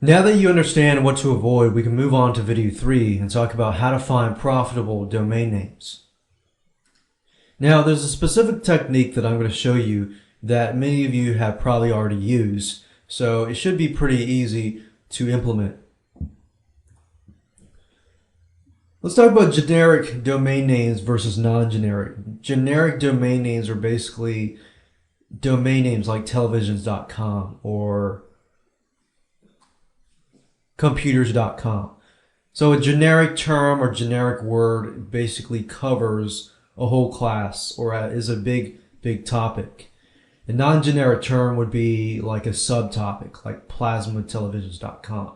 Now that you understand what to avoid, we can move on to video 3 and talk about how to find profitable domain names. Now, there's a specific technique that I'm going to show you that many of you have probably already used, so it should be pretty easy to implement. Let's talk about generic domain names versus non-generic. Generic domain names are basically domain names like televisions.com or computers.com. So a generic term or generic word basically covers a whole class or is a big topic. A non-generic term would be like a subtopic, like plasmatelevisions.com.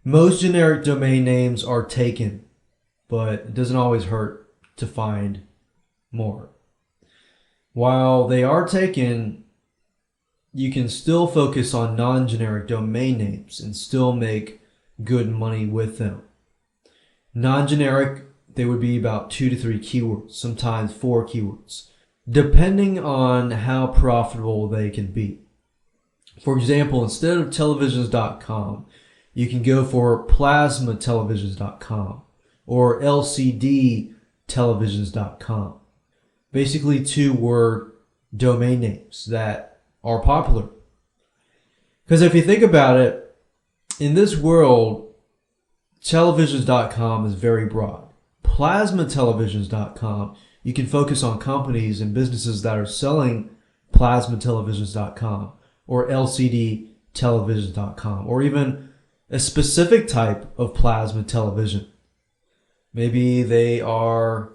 Most generic domain names are taken, but it doesn't always hurt to find more. While they are taken, you can still focus on non-generic domain names and still make good money with them. Non-generic, they would be about 2 to 3 keywords, sometimes 4 keywords, depending on how profitable they can be. For example, instead of televisions.com, you can go for plasmatelevisions.com or lcdtelevisions.com. Basically 2-word domain names that are popular. Because if you think about it, in this world, televisions.com is very broad. Plasmatelevisions.com, you can focus on companies and businesses that are selling plasmatelevisions.com or lcdtelevisions.com or even a specific type of plasma television. Maybe they are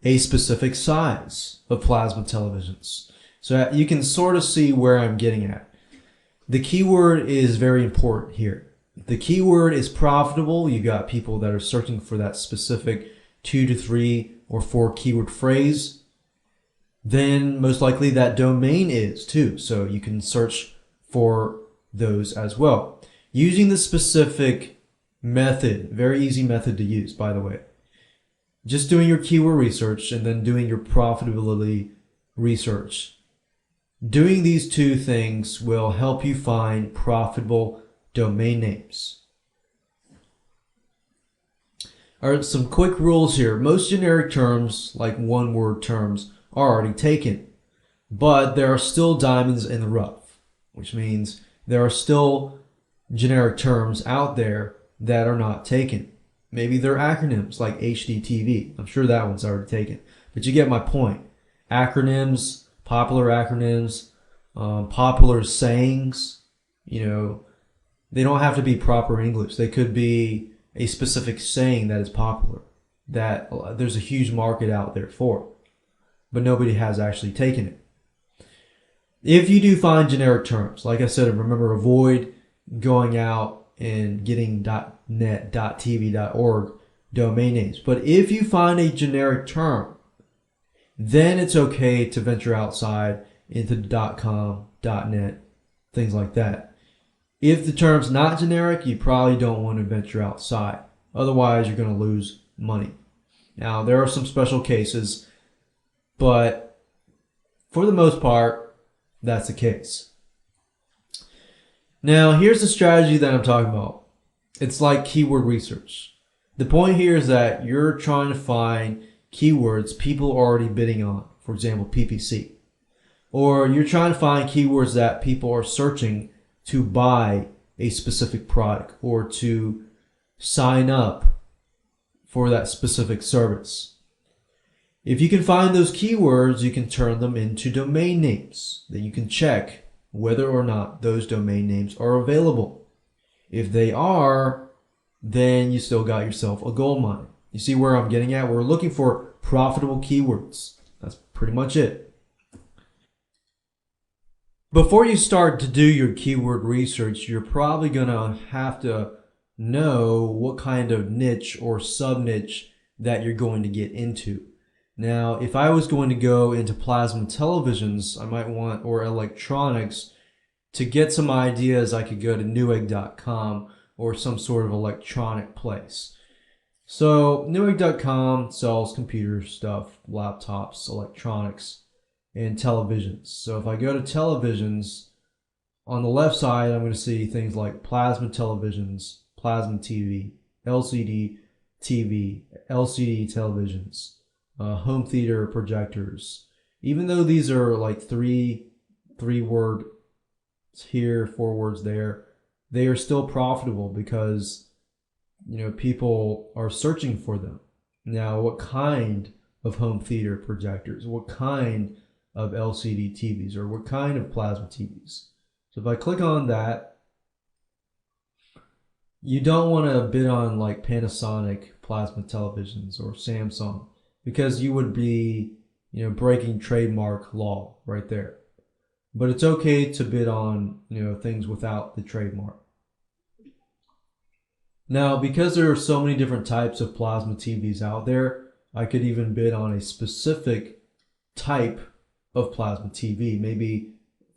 a specific size of plasma televisions. So you can sort of see where I'm getting at. The keyword is very important here. If the keyword is profitable, you got people that are searching for that specific 2 to 3 or 4 keyword phrase, then most likely that domain is too. So you can search for those as well. Using the specific method, very easy method to use, by the way. Just doing your keyword research and then doing your profitability research. Doing these 2 things will help you find profitable domain names. Alright, some quick rules here. Most generic terms, like 1-word terms, are already taken. But there are still diamonds in the rough, which means there are still generic terms out there that are not taken. Maybe they're acronyms like HDTV. I'm sure that one's already taken. But you get my point. Acronyms, popular acronyms, popular sayings, they don't have to be proper English. They could be a specific saying that is popular, that there's a huge market out there for, but nobody has actually taken it. If you do find generic terms, like I said, remember, avoid going out and getting .net, .tv, .org domain names. But if you find a generic term, then it's okay to venture outside into .com, .net, things like that. If the term's not generic, you probably don't want to venture outside. Otherwise, you're going to lose money. Now, there are some special cases, but for the most part, that's the case. Now, here's the strategy that I'm talking about. It's like keyword research. The point here is that you're trying to find keywords people are already bidding on, for example, PPC. Or you're trying to find keywords that people are searching to buy a specific product or to sign up for that specific service. If you can find those keywords, you can turn them into domain names. Then you can check whether or not those domain names are available. If they are, then you still got yourself a gold mine. You see where I'm getting at? We're looking for profitable keywords. That's pretty much it. Before you start to do your keyword research, you're probably going to have to know what kind of niche or sub-niche that you're going to get into. Now, if I was going to go into plasma televisions, I might want, or electronics, to get some ideas, I could go to newegg.com or some sort of electronic place. So Newegg.com sells computer stuff, laptops, electronics, and televisions. So if I go to televisions, On the left side, I'm going to see things like plasma televisions, plasma TV, LCD TV, LCD televisions, home theater projectors. Even though these are like three words here, 4 words there, they are still profitable because people are searching for them. Now, what kind of home theater projectors? What kind of LCD TVs? Or what kind of plasma TVs? So if I click on that, you don't want to bid on like Panasonic plasma televisions or Samsung because you would be, breaking trademark law right there. But it's okay to bid on, things without the trademark. Now, because there are so many different types of plasma TVs out there, I could even bid on a specific type of plasma TV, maybe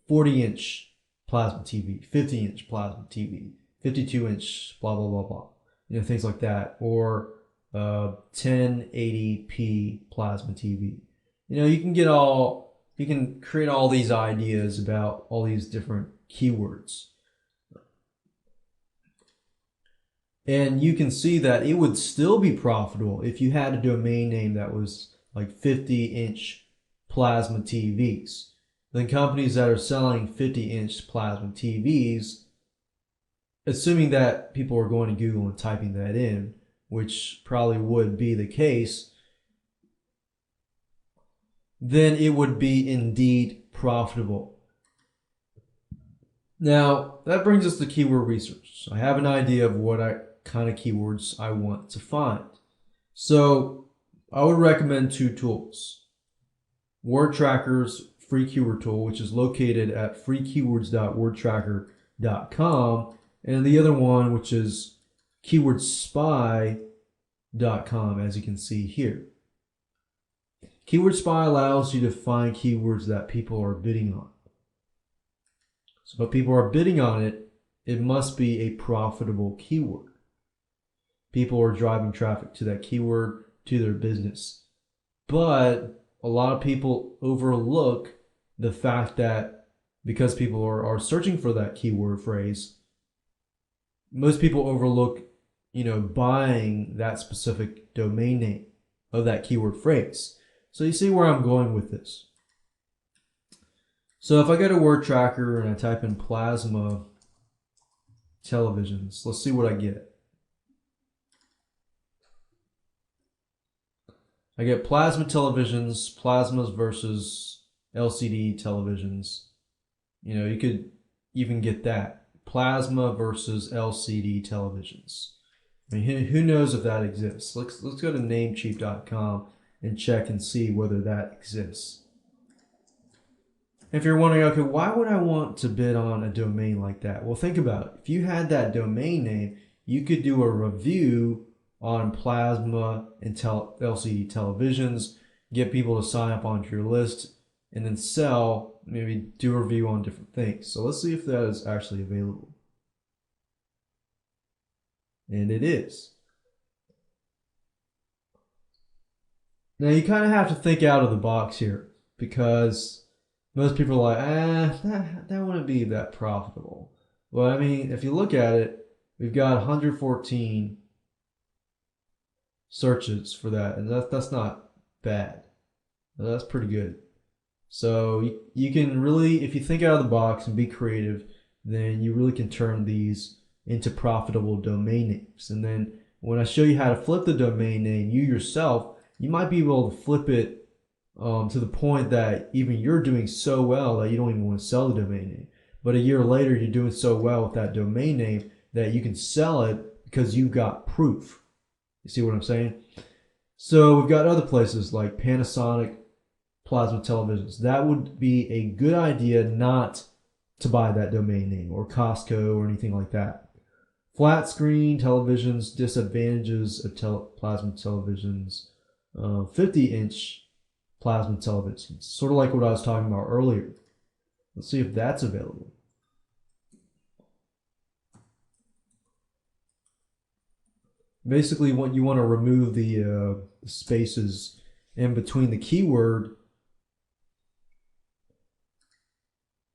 40-inch plasma TV, 50-inch plasma TV, 52-inch, blah, blah, blah, blah. Things like that. Or 1080p plasma TV. You can create all these ideas about all these different keywords. And you can see that it would still be profitable if you had a domain name that was like 50-inch plasma TVs. Then companies that are selling 50-inch plasma TVs, assuming that people are going to Google and typing that in, which probably would be the case, then it would be indeed profitable. Now, that brings us to keyword research. I have an idea of what kind of keywords I want to find. So I would recommend 2 tools. WordTracker's free keyword tool, which is located at freekeywords.wordtracker.com, and the other one, which is keywordspy.com, as you can see here. Keyword Spy allows you to find keywords that people are bidding on. So if people are bidding on it, it must be a profitable keyword. People are driving traffic to that keyword, to their business. But a lot of people overlook the fact that because people are searching for that keyword phrase, most people overlook, buying that specific domain name of that keyword phrase. So you see where I'm going with this. So if I go to WordTracker and I type in plasma televisions, let's see what I get. I get plasma televisions, plasmas versus LCD televisions. You could even get that. Plasma versus LCD televisions. I mean, who knows if that exists? Let's go to Namecheap.com and check and see whether that exists. If you're wondering, okay, why would I want to bid on a domain like that? Well, think about it. If you had that domain name, you could do a review on plasma and LCD televisions, get people to sign up onto your list, and then sell, maybe do a review on different things. So let's see if that is actually available. And it is. Now you kind of have to think out of the box here because most people are like, that wouldn't be that profitable. Well, I mean, if you look at it, we've got 114 searches for that, and that's not bad. That's pretty good. So you can really, if you think out of the box and be creative, then you really can turn these into profitable domain names. And then when I show you how to flip the domain name, you yourself, you might be able to flip it to the point that even you're doing so well that you don't even want to sell the domain name. But a year later, you're doing so well with that domain name that you can sell it because you've got proof. You see what I'm saying? So we've got other places like Panasonic plasma televisions. That would be a good idea not to buy that domain name, or Costco or anything like that. Flat screen televisions, disadvantages of plasma televisions, 50-inch plasma televisions, sort of like what I was talking about earlier. Let's see if that's available. Basically, you want to remove the spaces in between the keyword.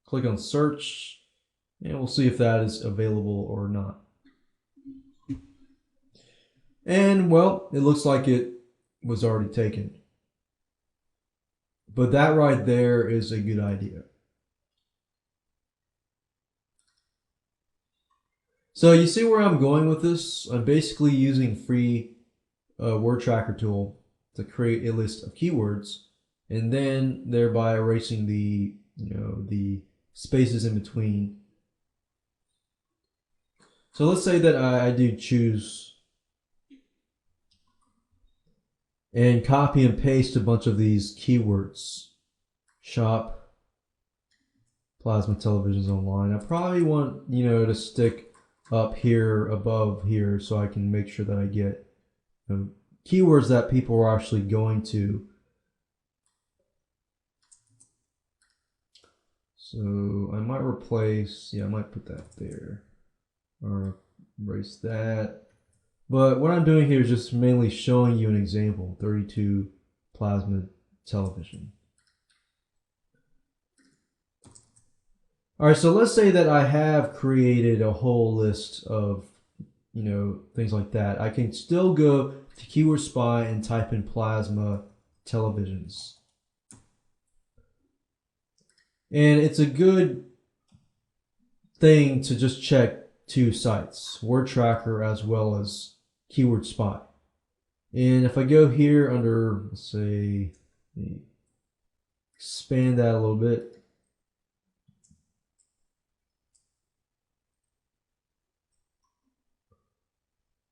Click on search, And we'll see if that is available or not. And well, it looks like it was already taken. But that right there is a good idea. So you see where I'm going with this? I'm basically using free word tracker tool to create a list of keywords, and then thereby erasing the the spaces in between. So let's say that I do choose and copy and paste a bunch of these keywords. Shop, plasma televisions online. I probably want to stick up here above here so I can make sure that I get keywords that people are actually going to. So I might replace, I might put that there or erase that. But what I'm doing here is just mainly showing you an example, 32 plasma television. All right, so let's say that I have created a whole list of, things like that. I can still go to Keyword Spy and type in plasma televisions. And it's a good thing to just check two sites, Word Tracker as well as Keyword Spy. And if I go here under, let's say, expand that a little bit.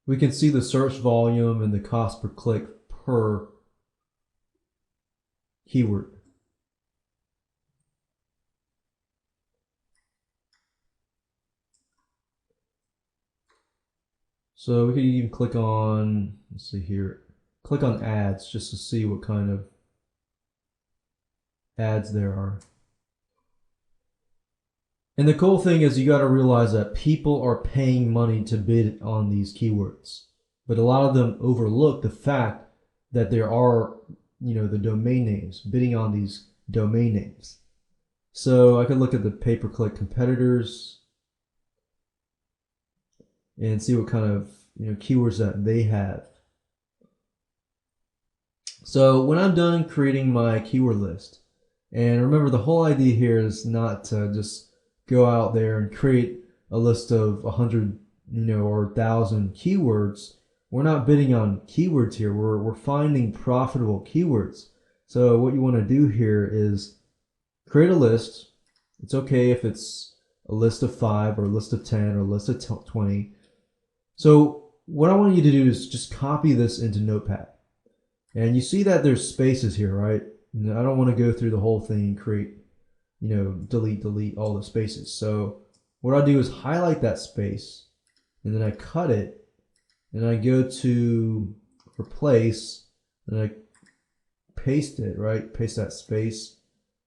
We can see the search volume and the cost per click per keyword. So we could even click on, let's see here, click on ads just to see what kind of ads there are. And the cool thing is you got to realize that people are paying money to bid on these keywords. But a lot of them overlook the fact that there are, the domain names, bidding on these domain names. So I could look at the pay-per-click competitors and see what kind of keywords that they have. So when I'm done creating my keyword list, and remember the whole idea here is not to just go out there and create a list of 100 or 1,000 keywords. We're not bidding on keywords here. We're finding profitable keywords. So what you want to do here is create a list. It's okay if it's a list of 5 or a list of 10 or a list of 20. So what I want you to do is just copy this into Notepad. And you see that there's spaces here, right? I don't want to go through the whole thing and create, delete all the spaces. So what I do is highlight that space, and then I cut it, and I go to replace, and I paste it, right? Paste that space.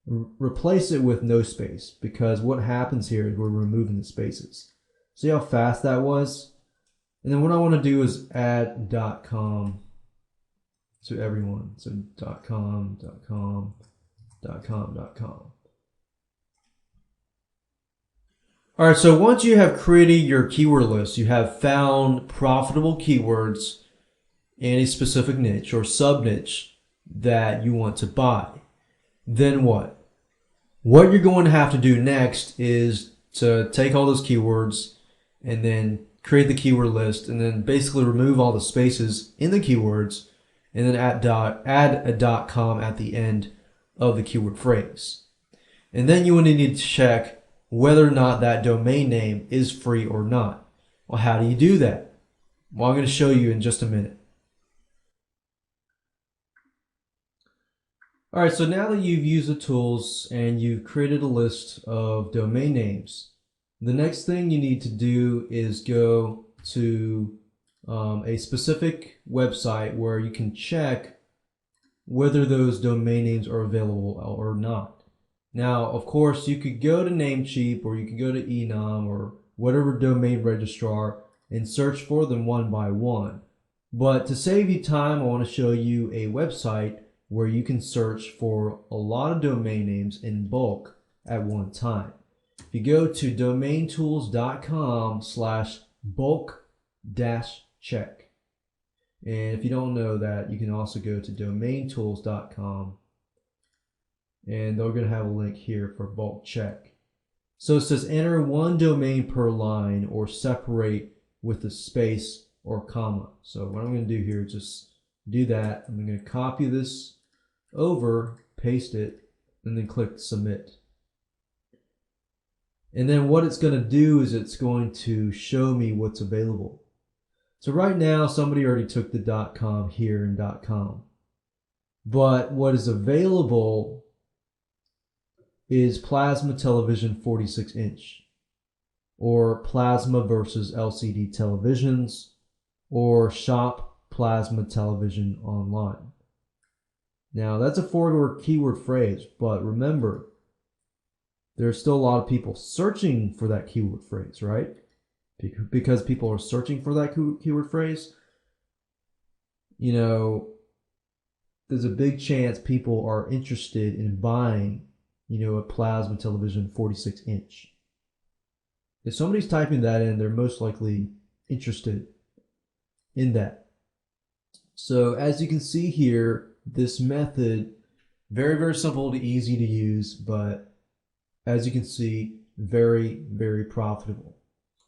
Replace it with no space, because what happens here is we're removing the spaces. See how fast that was? And then what I want to do is add .com to everyone. So .com, .com, .com, .com. All right, so once you have created your keyword list, you have found profitable keywords in a specific niche or sub-niche that you want to buy. Then what? What you're going to have to do next is to take all those keywords and then create the keyword list and then basically remove all the spaces in the keywords and then add a .com at the end of the keyword phrase. And then you will need to check whether or not that domain name is free or not. Well, how do you do that? Well, I'm going to show you in just a minute. All right, so now that you've used the tools and you've created a list of domain names, the next thing you need to do is go to a specific website where you can check whether those domain names are available or not. Now, of course, you could go to Namecheap or you could go to Enom or whatever domain registrar and search for them one by one. But to save you time, I want to show you a website where you can search for a lot of domain names in bulk at one time. If you go to domaintools.com/bulk-check, and if you don't know that, you can also go to domaintools.com, and they're going to have a link here for bulk check. So it says enter one domain per line or separate with a space or comma. So what I'm going to do here is just do that. I'm going to copy this over, paste it, and then click submit. And then what it's going to do is it's going to show me what's available. So right now somebody already took the .com here and .com. But what is available is plasma television 46-inch, or plasma versus LCD televisions, or shop plasma television online. Now that's a four-word keyword phrase, but remember, there's still a lot of people searching for that keyword phrase, right? Because people are searching for that keyword phrase, you know, there's a big chance people are interested in buying, you know, a plasma television 46-inch. If somebody's typing that in, they're most likely interested in that. So as you can see here, this method, very, very simple to easy to use, but as you can see, very, very profitable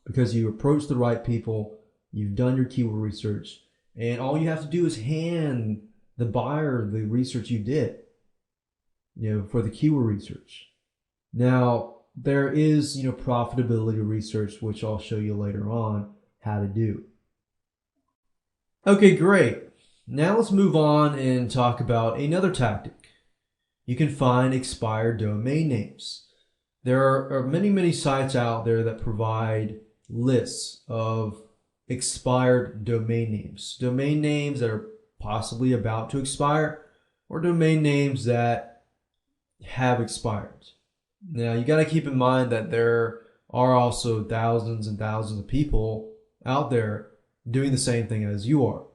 because you approach the right people, you've done your keyword research, and all you have to do is hand the buyer the research you did, you know, for the keyword research. Now, there is, you know, profitability research, which I'll show you later on how to do. Okay, great. Now let's move on and talk about another tactic. You can find expired domain names. There are many, many sites out there that provide lists of expired domain names that are possibly about to expire, or domain names that have expired. Now, you got to keep in mind that there are also thousands and thousands of people out there doing the same thing as you are.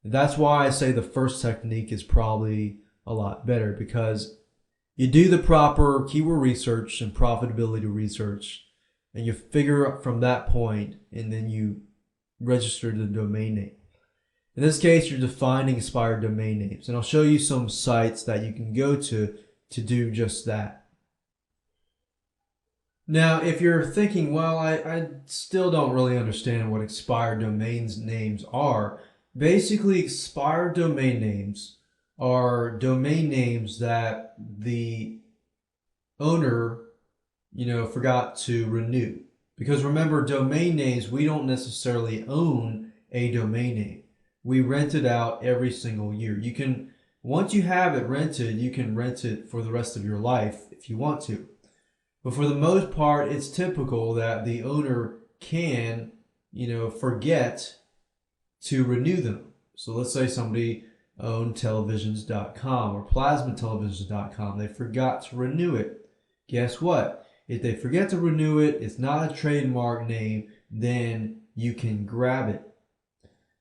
That's why I say the first technique is probably a lot better, because you do the proper keyword research and profitability research, and you figure out from that point, and then you register the domain name. In this case, you're defining expired domain names, and I'll show you some sites that you can go to do just that. Now, if you're thinking, well, I still don't really understand what expired domains names are. Basically, expired domain names are domain names that the owner, you know, forgot to renew. Because remember, domain names, we don't necessarily own a domain name. We rent it out every single year. You can, once you have it rented, you can rent it for the rest of your life if you want to. But for the most part, it's typical that the owner can, you know, forget to renew them. So let's say somebody owned televisions.com or plasmatelevisions.com. They forgot to renew it. Guess what? If they forget to renew it, it's not a trademark name, then you can grab it.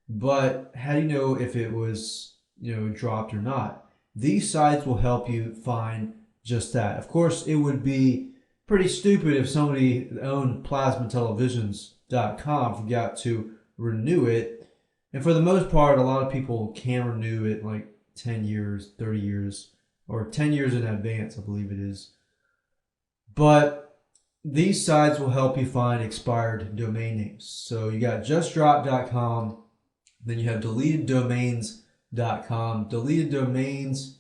But how do you know if it was, you know, dropped or not? These sites will help you find just that. Of course, it would be pretty stupid if somebody owned plasmatelevisions.com forgot to renew it. And for the most part, a lot of people can renew it like 10 years, 30 years, or 10 years in advance, I believe it is. But these sites will help you find expired domain names. So you got justdrop.com, then you have deleteddomains.com. Deleted domains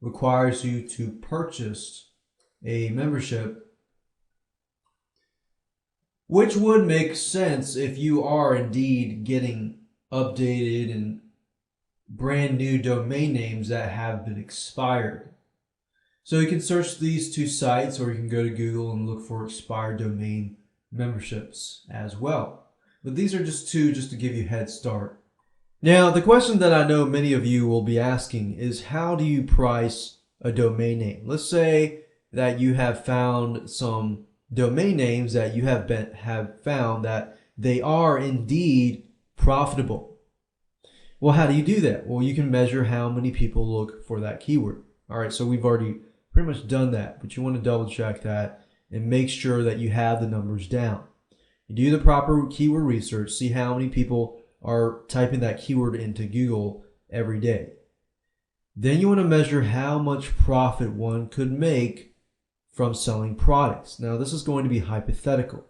requires you to purchase a membership, which would make sense if you are indeed getting updated and brand new domain names that have been expired. So you can search these two sites, or you can go to Google and look for expired domain memberships as well. But these are just two just to give you a head start. Now, the question that I know many of you will be asking is, how do you price a domain name? Let's say that you have found some domain names that you have found that they are indeed profitable. Well, how do you do that? Well, you can measure how many people look for that keyword. All right, so we've already pretty much done that, but you want to double check that and make sure that you have the numbers down. You do the proper keyword research, see how many people are typing that keyword into Google every day. Then you want to measure how much profit one could make from selling products. Now, this is going to be hypothetical.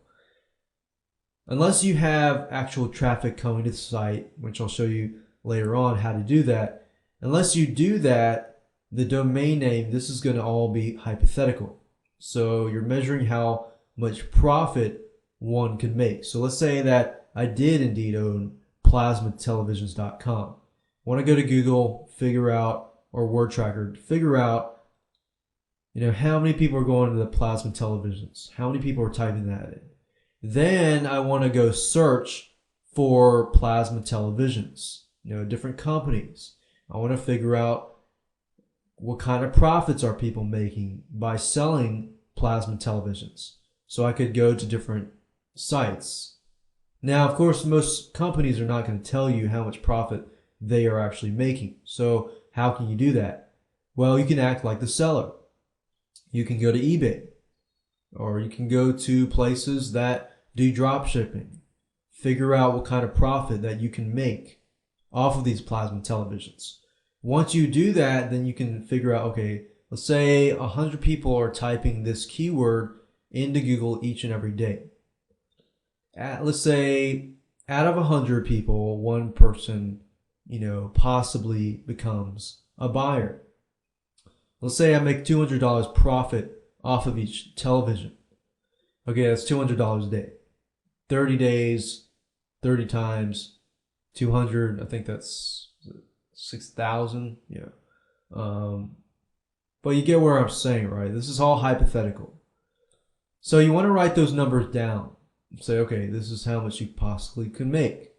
Unless you have actual traffic coming to the site, which I'll show you later on how to do that. Unless you do that, the domain name, this is going to all be hypothetical. So you're measuring how much profit one could make. So let's say that I did indeed own plasmatelevisions.com. Want to go to Google, figure out, or Word Tracker, figure out, how many people are going to the Plasma Televisions, how many people are typing that in. Then I want to go search for Plasma Televisions, different companies. I want to figure out what kind of profits are people making by selling plasma televisions. So I could go to different sites. Now, of course, most companies are not going to tell you how much profit they are actually making. So how can you do that? Well, you can act like the seller. You can go to eBay, or you can go to places that do drop shipping. Figure out what kind of profit that you can make off of these plasma televisions. Once you do that, then you can figure out, okay, let's say 100 people are typing this keyword into Google each and every day. Let's say out of 100 people, one person, possibly becomes a buyer. Let's say I make $200 profit off of each television. Okay, that's $200 a day. 30 days, 30 times, 200, I think that's 6,000, yeah. But you get where I'm saying, right? This is all hypothetical. So you want to write those numbers down. Say, okay, this is how much you possibly could make.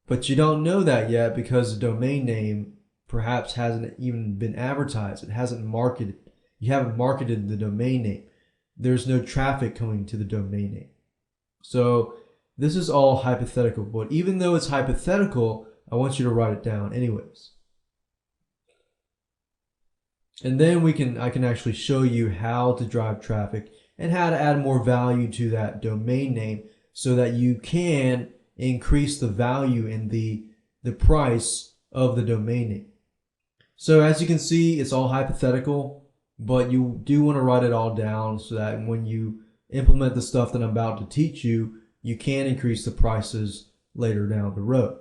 But you don't know that yet because the domain name perhaps hasn't even been advertised. It hasn't marketed. You haven't marketed the domain name. There's no traffic coming to the domain name. So this is all hypothetical. But even though it's hypothetical, I want you to write it down anyways. And then I can actually show you how to drive traffic and how to add more value to that domain name so that you can increase the value in the price of the domain name. So as you can see, it's all hypothetical, but you do want to write it all down so that when you implement the stuff that I'm about to teach you, you can increase the prices later down the road.